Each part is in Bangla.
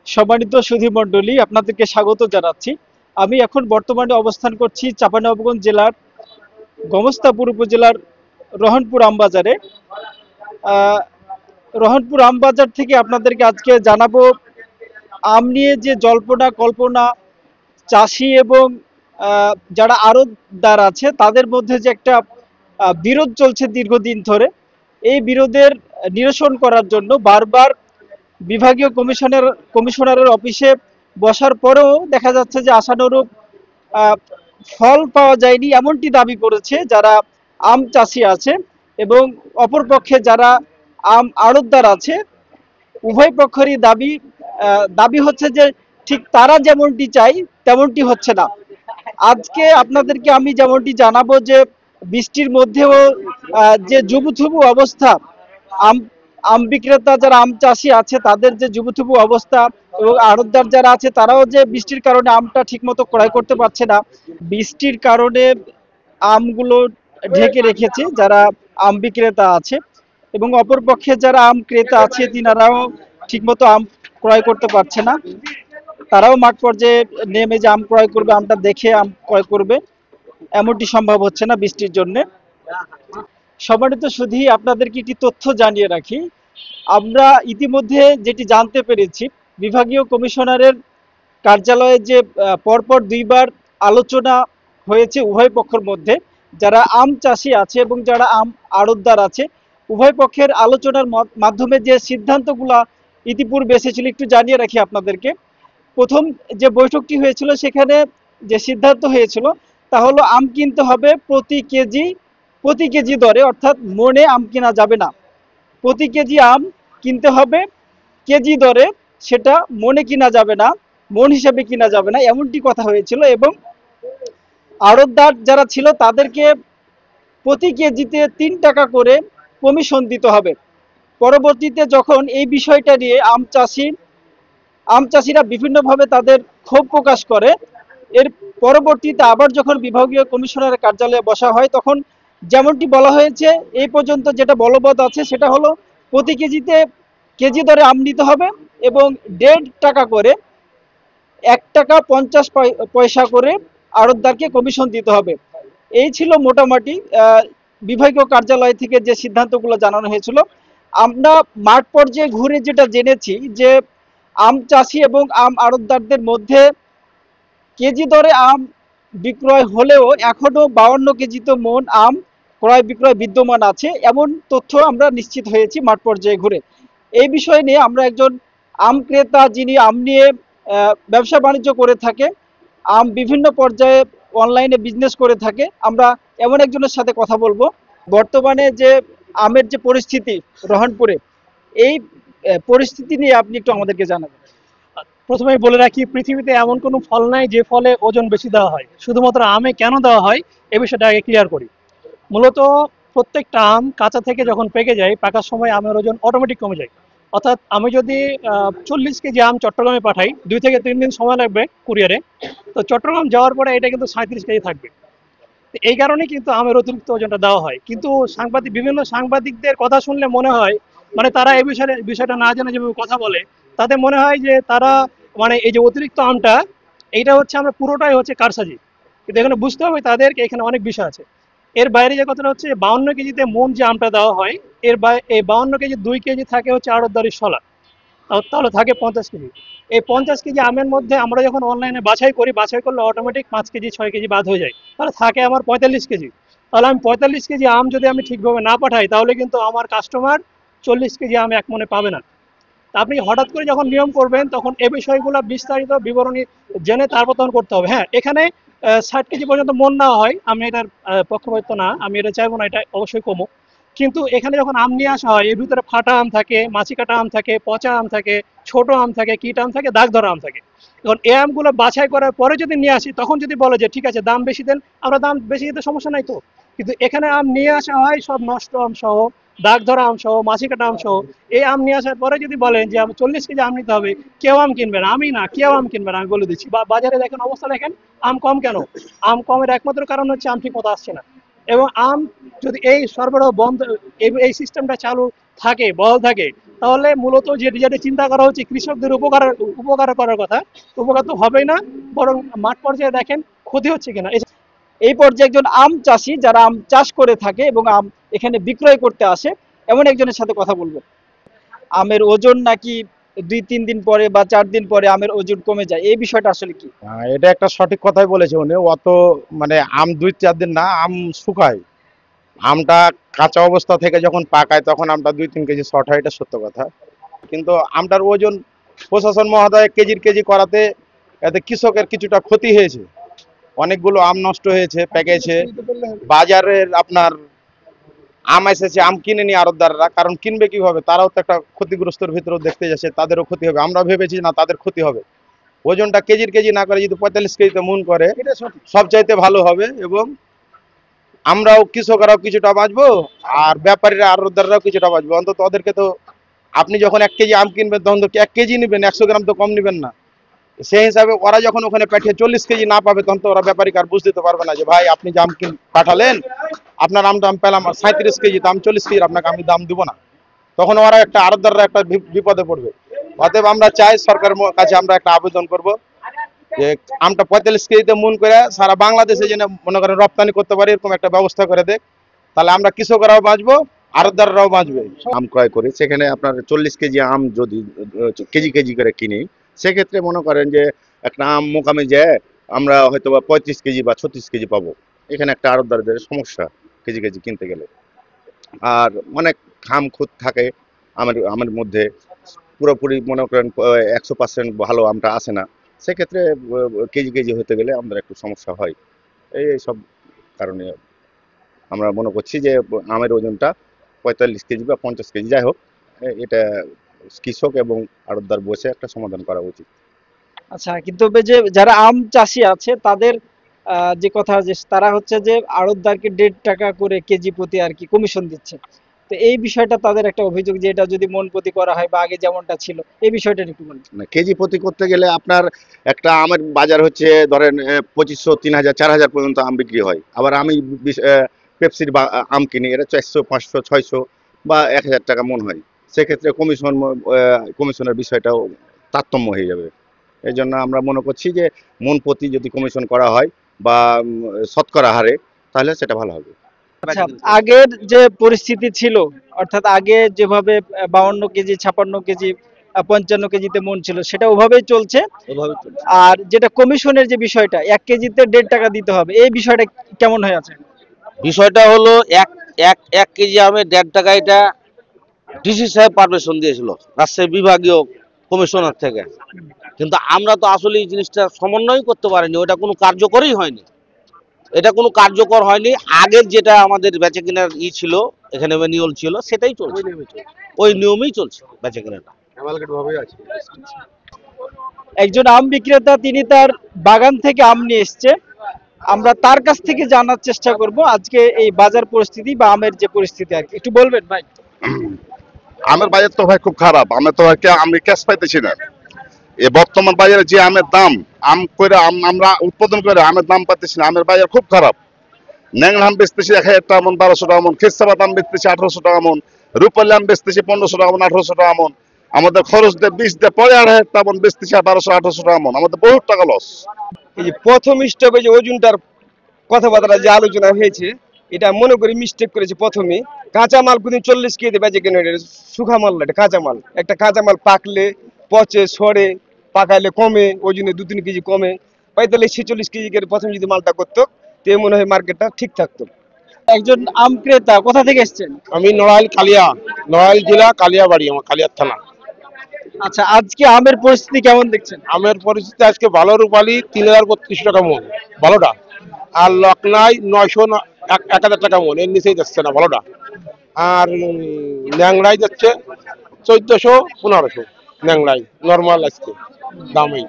সম্মানিত সুধী মণ্ডলী, আপনাদেরকে স্বাগত জানাচ্ছি। আমি এখন বর্তমানে অবস্থান করছি চাঁপাইনবাবগঞ্জ জেলার গোমস্তাপুর উপজেলার রহনপুর আমবাজারে। আহ, রহনপুর আমবাজার থেকে আপনাদেরকে আজকে জানাবো আম নিয়ে যে জল্পনা কল্পনা, চাষি এবং যারা আড়তদার আছে তাদের মধ্যে যে একটা বিরোধ চলছে দীর্ঘদিন ধরে। এই বিরোধের নিরসন করার জন্য বারবার বিভাগীয় কমিশনারের অফিসে বসার পরেও দেখা যাচ্ছে যে আশানুরূপ আহ, ফল পাওয়া যায়নি, এমনটি দাবি করেছে যারা আম চাষি আছে। এবং অপরপক্ষে যারা আম আড়তদার আছে, উভয় পক্ষেরই দাবি হচ্ছে যে ঠিক তারা যেমনটি চাই তেমনটি হচ্ছে না। আজকে আপনাদেরকে আমি যেমনটি জানাবো যে বৃষ্টির মধ্যেও যে জুবুথুবু অবস্থা, আম আম বিক্রেতা যারা আম চাষি আছে তাদের যে জুবুথুবু অবস্থা, এবং আড়তদার যারা আছে তারাও যে বৃষ্টির কারণে আমটা ঠিকমতো ক্রয় করতে পারছে না। বৃষ্টির কারণে আমগুলো ঢেকে রেখেছে যারা আম বিক্রেতা আছে, এবং অপরপক্ষে যারা আম ক্রেতা আছে তিনারাও ঠিকমতো আম ক্রয় করতে পারছে না। তারাও মাঠ পর্যায়ে নেমে যে আম ক্রয় করবে, আমটা দেখে আম ক্রয় করবে, এমনটি সম্ভব হচ্ছে না বৃষ্টির জন্য। সম্মানিত শুধু আপনাদেরকে একটি তথ্য জানিয়ে রাখি, আমরা ইতিমধ্যে যেটি জানতে পেরেছি, বিভাগীয় কমিশনারের কার্যালয়ে যে পরপর দুইবার আলোচনা হয়েছে উভয় পক্ষের মধ্যে, যারা আম চাষি আছে এবং যারা আম আড়তদার আছে, উভয় পক্ষের আলোচনার মাধ্যমে যে সিদ্ধান্তগুলা ইতিপূর্বে এসেছিল একটু জানিয়ে রাখি আপনাদেরকে। প্রথম যে বৈঠকটি হয়েছিল সেখানে যে সিদ্ধান্ত হয়েছিল তা হলো আম কিনতে হবে প্রতি কেজি দরে, অর্থাৎ মনে আম কেনা যাবে না। প্রতি কেজি আম কিনতে হবে কেজি দরে, সেটা মনে কিনা যাবে না, মন হিসেবে কিনা যাবে না, এমনটি কথা হয়েছিল। এবং আড়তদার যারা ছিল তাদেরকে প্রতি কেজিতে 3 টাকা করে কমিশন দিতে হবে। পরবর্তীতে যখন এই বিষয়টা নিয়ে আম চাষিরা বিভিন্নভাবে তাদের ক্ষোভ প্রকাশ করে, এর পরবর্তীতে আবার যখন বিভাগীয় কমিশনারের কার্যালয়ে বসা হয় তখন যেমনটি বলা হয়েছে এই পর্যন্ত যেটা বলবৎ আছে সেটা হলো প্রতি কেজিতে কেজি দরে আম নিতে হবে, এবং 1.5 টাকা করে, 1 টাকা 50 পয়সা করে আড়তদারকে কমিশন দিতে হবে। এই ছিল মোটামুটি বিভাগীয় কার্যালয় থেকে যে সিদ্ধান্তগুলো জানানো হয়েছিল। আমরা মাঠ পর্যায়ে ঘুরে যেটা জেনেছি যে আম চাষি এবং আম আড়তদারদের মধ্যে কেজি দরে আম বিক্রয় হলেও এখনো 52 কেজিতে মন আম ক্রয় বিক্রয় বিদ্যমান আছে, এমন তথ্য আমরা নিশ্চিত হয়েছি মাঠ পর্যায়ে ঘুরে। এই বিষয় নিয়ে আমরা একজন আম ক্রেতা যিনি আম নিয়ে ব্যবসা বাণিজ্য করে থাকে, আম বিভিন্ন পর্যায়ে অনলাইনে বিজনেস করে থাকে, আমরা এমন একজনের সাথে কথা বলবো। বর্তমানে যে আমের যে পরিস্থিতি রহনপুরে, এই পরিস্থিতি নিয়ে আপনি একটু আমাদেরকে জানাবেন। প্রথমেই বলে রাখি, পৃথিবীতে এমন কোনো ফল নাই যে ফলে ওজন বেশি দেওয়া হয়। শুধুমাত্র আমে কেন দেওয়া হয় এ বিষয়টা আগে ক্লিয়ার করি। মূলত প্রত্যেকটা আম কাঁচা থেকে যখন পেকে যায়, পাকার সময় আমের ওজন অটোমেটিক কমে যায়। অর্থাৎ আমি যদি 40 কেজি আম চট্টগ্রামে পাঠাই, 2 থেকে 3 দিন সময় লাগবে কুরিয়ারে। তো চট্টগ্রাম যাওয়ার পরে এটা কিন্তু 37 কেজি থাকবে। তো এই কারণে কিন্তু আমের অতিরিক্ত ওজনটা দেওয়া হয়। কিন্তু বিভিন্ন সাংবাদিকদের কথা শুনলে মনে হয়, মানে তারা এই বিষয়টা না জেনে যেভাবে কথা বলে, তাতে মনে হয় যে তারা, মানে এই যে অতিরিক্ত আমটা, এইটা হচ্ছে আমরা পুরোটাই হচ্ছে কারসাজি। কিন্তু এখানে বুঝতে হবে তাদেরকে এখানে অনেক বিষয় আছে। এর বাইরে যে কথাটা হচ্ছে 52 কেজিতে মন যে আমটা দেওয়া হয়, এই 52 কেজি 2 কেজি থাকে হচ্ছে আড়তদারির শলা। তাহলে থাকে 50 কেজি। এই 50 কেজি আমের মধ্যে আমরা যখন অনলাইনে বাছাই করলে অটোমেটিক 5 কেজি 6 কেজি বাদ হয়ে যায়, তাহলে থাকে আমার 45 কেজি। তাহলে আমি 45 কেজি আম যদি আমি ঠিকভাবে না পাঠাই, তাহলে কিন্তু আমার কাস্টমার 40 কেজি আম এক মনে পাবে না। তা আপনি হঠাৎ করে যখন নিয়ম করবেন তখন এই বিষয়গুলো বিস্তারিত বিবরণী জেনে তারপর তখন করতে হবে। হ্যাঁ, এখানে 60 কেজি পর্যন্ত মন নেওয়া হয়, আমি এটার পক্ষপাতিত্ব না, আমি এটা চাইবো না, এটা অবশ্যই কমুক। কিন্তু এখানে যখন আম নিয়ে আসা হয়, এর ভিতরে ফাটা আম থাকে, মাছি কাটা আম থাকে, পচা আম থাকে, ছোট আম থাকে, কিট আম থাকে, দাগ ধরা আম থাকে। এখন এই আমগুলো বাছাই করার পরে যদি নিয়ে আসি, তখন যদি বলে যে ঠিক আছে দাম বেশি দেন, আমরা দাম বেশি দিতে সমস্যা নাই তো। কিন্তু এখানে আম নিয়ে আসা হয় সব নষ্ট আম সহ, দাগ ধরা আম সহ, মাছি কাটা আম সহ। এই আম নিয়ে আসার পরে যদি বলেন যে আমি 40 কেজি আম নিতে হবে, কেউ আম কিনবে না, আমি না, কেউ আম কিনবে না, আমি বলে দিচ্ছি। বাজারে দেখেন অবস্থা, দেখেন আম কম কেন। আম কমের একমাত্র কারণ হচ্ছে আম ঠিক মতো আসছে না। এবং আম যদি এই সরবরাহ বন্ধ, এই সিস্টেমটা চালু থাকে, বহাল থাকে, তাহলে মূলত যেটা চিন্তা করা হচ্ছে কৃষকদের উপকার করার কথা, উপকার তো হবেই না, বরং মাঠ পর্যায়ে দেখেন ক্ষতি হচ্ছে কিনা। এই পর্যায়ে একজন আম চাষি যারা আম চাষ করে থাকে এবং আম এখানে বিক্রয় করতে আসে এমন একজনের সাথে কথা বলবো। আমের ওজন নাকি 2-3 দিন পরে বা 4 দিন পরে আমের ওজন কমে যায়, এই বিষয়টা আসলে কি? এটা একটা সঠিক কথাই বলেছে উনি। অত মানে আম 2-4 দিন না, আম শুকায়। আমটা কাঁচা অবস্থা থেকে যখন পাকায় তখন আমটা 2-3 কেজি শর্ট হয়, এটা সত্য কথা। কিন্তু আমটার ওজন প্রশাসন মহোদয় কেজি করাতে এতে কৃষকের কিছুটা ক্ষতি হয়েছে, অনেকগুলো আম নষ্ট হয়েছে, পেকেছে। বাজারের আপনার আম এসেছে, আম কিনে নি আড়তদাররা, কারণ কিনবে কিভাবে, তারাও তো একটা ক্ষতিগ্রস্তর ভিতরেও দেখতে যাচ্ছে, তাদেরও ক্ষতি হবে। আমরা ভেবেছি না তাদের ক্ষতি হবে। ওজনটা কেজি না করে যদি 45 কেজিতে মন করে সবচাইতে ভালো হবে, এবং আমরাও কৃষকরাও কিছুটা বাঁচবো, আর ব্যাপারীরা আড়তদাররাও কিছুটা বাঁচবো। অন্তত ওদেরকে তো, আপনি যখন 1 কেজি আম কিনবেন তখন তো 1 কেজি নেবেন, 100 গ্রাম তো কম নেবেন না। সেই হিসাবে ওরা যখন ওখানে পাঠিয়ে 40 কেজি না পাবে, তখন তো ওরা ব্যাপারীকে আর বুঝতে পারবে না যে ভাই আপনি যে আম পাঠালেন, আপনার আমটা আমি পেলাম 37 কেজি, তো আমি 40 কেজি আপনাকে আমি দাম দিব না। তখন ওরা একটা আড়তদাররা একটা বিপদে পড়বে। অতএব আমরা চাই সরকারের কাছে আমরা একটা আবেদন করব যে আমটা 45 কেজিতে মন করে সারা বাংলাদেশে যেন মনে করেন রপ্তানি করতে পারি, এরকম একটা ব্যবস্থা করে দেয়। তাহলে আমরা কৃষকরাও বাঁচবো, আড়তদাররাও বাঁচবে। আম ক্রয় করি, সেখানে আপনার 40 কেজি আম যদি কেজি করে কিনি, সেক্ষেত্রে মনে করেন যে একটা আম মোকামে যায় আমরা হয়তো বা 35 কেজি বা 36 কেজি পাবো। এখানে একটা আড়তদারদের সমস্যা কেজি কিনতে গেলে। আর অনেক খাম খুঁত থাকে আমের মধ্যে, পুরোপুরি মনে করেন 100% ভালো আমটা আসে না। সেক্ষেত্রে কেজি হতে গেলে আমাদের একটু সমস্যা হয়। এই সব কারণে আমরা মনে করছি যে আমের ওজনটা 45 কেজি বা 50 কেজি, যাই হোক, এটা কৃষক এবং আড়তদার বসে একটা সমাধান করা উচিত। আচ্ছা, কিন্তু ওই যে যারা আম চাষি আছে তাদের যে কথা, যে তারা হচ্ছে যে আড়তদারকে 1.5 টাকা করে কেজি প্রতি আর কি কমিশন দিচ্ছে। তো এই বিষয়টা তাদের একটা অভিযোগ যে এটা যদি মন প্রতি করা হয় বা আগে যেমনটা ছিল, এই বিষয়টা একটু বলুন। না, কেজি প্রতি করতে গেলে আপনার একটা আমের বাজার হচ্ছে ধরেন 2500, 3000, 4000 পর্যন্ত আম বিক্রি হয়। আবার আমি পেপসির আম কিনি, এটা 400, 500, 600 বা 1000 টাকা মন হয়। সেক্ষেত্রে কমিশনের বিষয়টাও তারতম্য হয়ে যাবে। এই জন্য আমরা মনে করছি যে মন প্রতি যদি কমিশন করা হয় বা শতকরা হারে, তাহলে সেটা ভালো হবে। আচ্ছা, আগের যে পরিস্থিতি ছিল, অর্থাৎ আগে যেভাবে 52 কেজি, 56 কেজি, 55 কেজিতে মন ছিল, সেটা ওভাবেই চলছে। আর যেটা কমিশনের যে বিষয়টা, 1 কেজিতে 1.5 টাকা দিতে হবে, এই বিষয়টা কেমন হয়ে আছে? বিষয়টা হলো এক এক এক কেজি আমে 1.5 টাকা, এটা ডিসি সাহেব পারমিশন দিয়েছিল রাজশাহী বিভাগীয় কমিশনার থেকে। কিন্তু আমরা তো আসলে এই জিনিসটা সমন্বয় করতে পারিনি, ওটা কোনো কার্যকরই হয়নি। এটা কোনো কার্যকর হয়নি। আগের যেটা আমাদের বেচে কেনার ছিল, এখানে ম্যানুয়াল ছিল, সেটাই চলছে, ওই নিয়মেই চলছে বেচে কেনাটা। একজন আম বিক্রেতা, তিনি তার বাগান থেকে আম নিয়ে এসছে। আমরা তার কাছ থেকে জানার চেষ্টা করব আজকে এই বাজার পরিস্থিতি বা আমের যে পরিস্থিতি আর কি। একটু বলবেন ভাই? আমের বাজার তো ভাই খুব খারাপ, আমের তো ভাই আমি ক্যাশ পাইতেছি না। এই বর্তমান বাজারে যে আমের দাম, আমরা উৎপাদন করে আমের দাম পাইতেছি না, আমের বাজার খুব খারাপ। ন্যাংরা আম বেচতেছি 1000 টাকা মন, 1200 টাকা মন। খেসাবাদ আম বেচতেছি 1800 টাকা মন। রূপালী আম বেচতেছি 1500 টাকা মন, 1800 টাকা মন। আমাদের খরচ দিয়ে 20 দিয়ে পরে 2500 টাকা মন বেচতেছি 1200-1800 টাকা মন। আমাদের বহুত টাকা লস। এই যে প্রথম স্টেপে যে ওজনটার কথাবার্তা যে আলোচনা হয়েছে, এটা মনে করি মিস্টেক করেছে। প্রথমে কাঁচা মাল কোনদিন 40 কেজি বেচে কেন? শুকা মাল, এটা কাঁচা মাল। একটা কাঁচা মাল পাকলে পচে সরে, পাকাইলে কমে, ওজনে 2-3 কেজি কমে। 45-46 কেজি করে প্রথম যদি মালটা করতো, তে মনে হয় মার্কেটটা ঠিক থাকতো। একজন আম ক্রেতা, কোথা থেকে এসেছেন? আমি নড়াইল জেলা কালিয়াবাড়ি, আমার কালিয়ার থানা। আচ্ছা, আজকে আমের পরিস্থিতি কেমন দেখছেন? আমের পরিস্থিতি আজকে ভালো। রূপালী 3032 টাকা মন ভালোটা, আর লকনাই 1000 টাকা মন, এর নিচেই যাচ্ছে না ভালোটা। আর ন্যাংরাই যাচ্ছে 1400-1500 ন্যাংরাই নর্মাল আজকে দামই।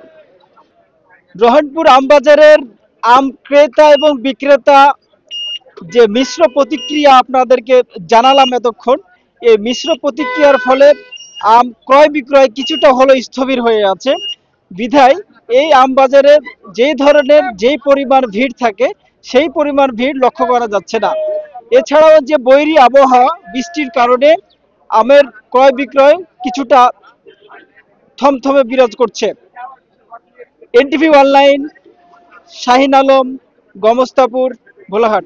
রহনপুর আমবাজারের আম ক্রেতা এবং বিক্রেতা যে মিশ্র প্রতিক্রিয়া আপনাদেরকে জানালাম এতক্ষণ, এই মিশ্র প্রতিক্রিয়ার ফলে আম ক্রয় বিক্রয় কিছুটা হলো স্থবির হয়ে আছে। বিধায় এই আম বাজারে যেই ধরনের যেই পরিমাণ ভিড় থাকে, সেই পরিমাণ ভিড় লক্ষ্য করা যাচ্ছে না। এছাড়াও যে বৈরী আবহাওয়া, বৃষ্টির কারণে আমের ক্রয় বিক্রয় কিছুটা থমথমে বিরাজ করছে। NTV online, Shahin Alam, Gomostapur, Bholahat.